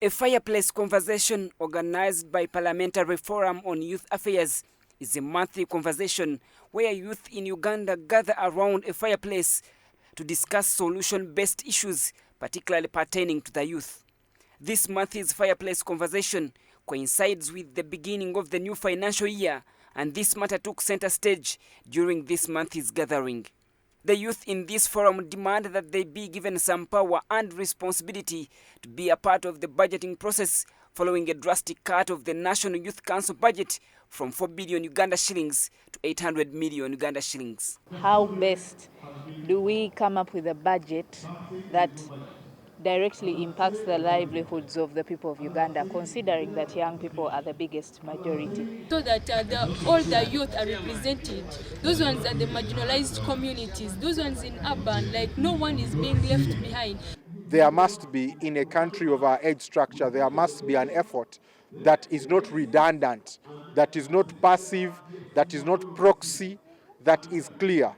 A fireplace conversation organized by Parliamentary Forum on Youth Affairs is a monthly conversation where youth in Uganda gather around a fireplace to discuss solution-based issues, particularly pertaining to the youth. This month's fireplace conversation coincides with the beginning of the new financial year, and this matter took center stage during this month's gathering. The youth in this forum demand that they be given some power and responsibility to be a part of the budgeting process following a drastic cut of the National Youth Council budget from 4 billion Uganda shillings to 800 million Uganda shillings. How best do we come up with a budget that directly impacts the livelihoods of the people of Uganda, considering that young people are the biggest majority? So that all the youth are represented. Those ones are the marginalized communities, those ones in urban, like no one is being left behind. There must be, in a country of our age structure, there must be an effort that is not redundant, that is not passive, that is not proxy, that is clear.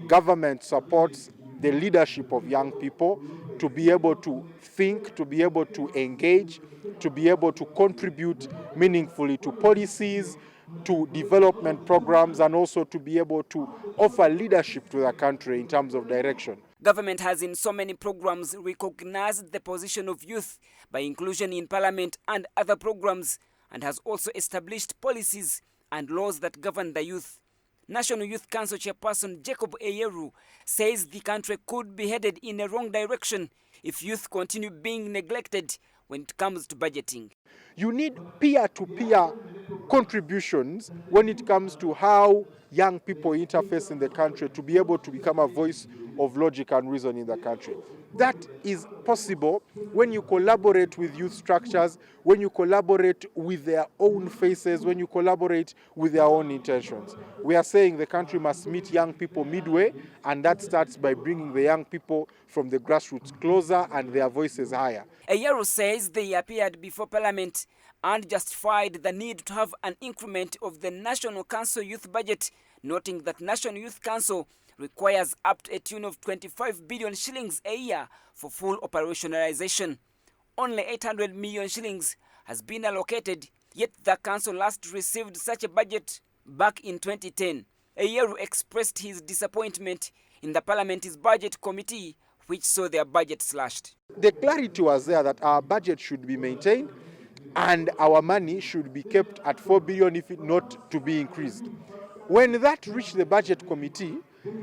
Government supports the leadership of young people to be able to think, to be able to engage, to be able to contribute meaningfully to policies, to development programs, and also to be able to offer leadership to the country in terms of direction. Government has in so many programs recognized the position of youth by inclusion in parliament and other programs, and has also established policies and laws that govern the youth. National Youth Council Chairperson Eyeru says the country could be headed in a wrong direction if youth continue being neglected when it comes to budgeting. You need peer-to-peer contributions when it comes to how young people interface in the country to be able to become a voice of logic and reason in the country. That is possible when you collaborate with youth structures, when you collaborate with their own faces, when you collaborate with their own intentions. We are saying the country must meet young people midway, and that starts by bringing the young people from the grassroots closer and their voices higher. Eyeru says they appeared before Parliament and justified the need to have an increment of the National Council youth budget, noting that National Youth Council requires up to a tune of 25 billion shillings a year for full operationalization. Only 800 million shillings has been allocated, yet the council last received such a budget back in 2010. Eyeru expressed his disappointment in the Parliament's budget committee, which saw their budget slashed. The clarity was there that our budget should be maintained and our money should be kept at 4 billion if it not to be increased. When that reached the budget committee,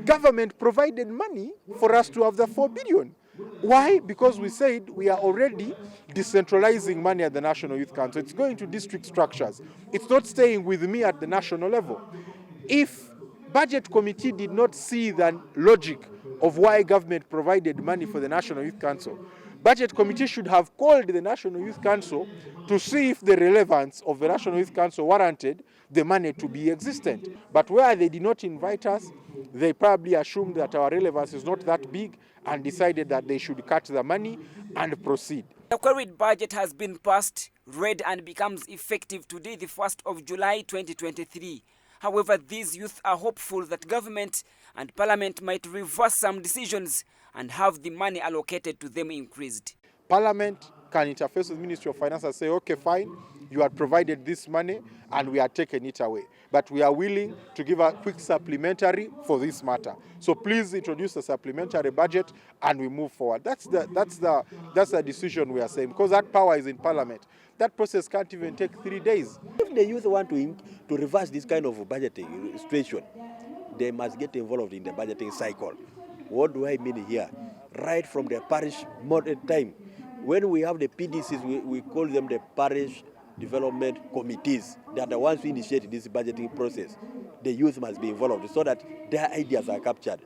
government provided money for us to have the 4 billion. Why? Because we said we are already decentralizing money at the National Youth Council. It's going to district structures. It's not staying with me at the national level. If budget committee did not see the logic of why government provided money for the National Youth Council, budget committee should have called the National Youth Council to see if the relevance of the National Youth Council warranted the money to be existent. But where they did not invite us, they probably assumed that our relevance is not that big and decided that they should cut the money and proceed. The queried budget has been passed, read, and becomes effective today, the 1st of July 2023. However, these youth are hopeful that government and parliament might reverse some decisions and have the money allocated to them increased. Parliament can interface with Ministry of Finance and say, okay, fine, you had provided this money and we are taking it away. But we are willing to give a quick supplementary for this matter. So please introduce a supplementary budget and we move forward. That's the decision we are saying, because that power is in Parliament. That process can't even take 3 days. If the youth want to reverse this kind of budgeting situation, they must get involved in the budgeting cycle. What do I mean here? Right from the parish model time. When we have the PDCs, we call them the parish development committees. They are the ones who initiate this budgeting process. The youth must be involved so that their ideas are captured.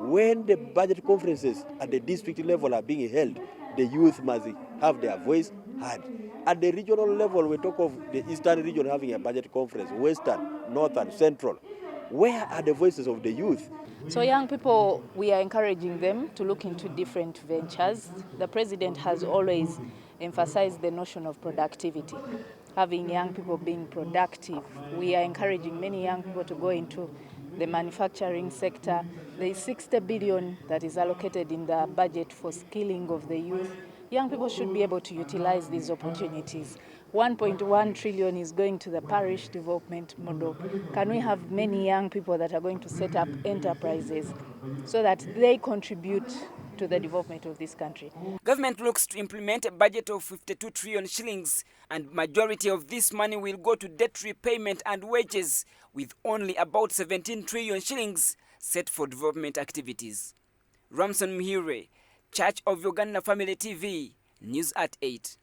When the budget conferences at the district level are being held, the youth must have their voice heard. At the regional level, we talk of the Eastern region having a budget conference, Western, Northern, Central. Where are the voices of the youth? So young people, we are encouraging them to look into different ventures. The president has always emphasized the notion of productivity, having young people being productive. We are encouraging many young people to go into the manufacturing sector. There is 60 billion that is allocated in the budget for skilling of the youth. young people should be able to utilize these opportunities. 1.1 trillion is going to the parish development model. Can we have many young people that are going to set up enterprises so that they contribute to the development of this country? Government looks to implement a budget of 52 trillion shillings, and majority of this money will go to debt repayment and wages, with only about 17 trillion shillings set for development activities. Ramson, Church of Uganda Family TV, News at 8.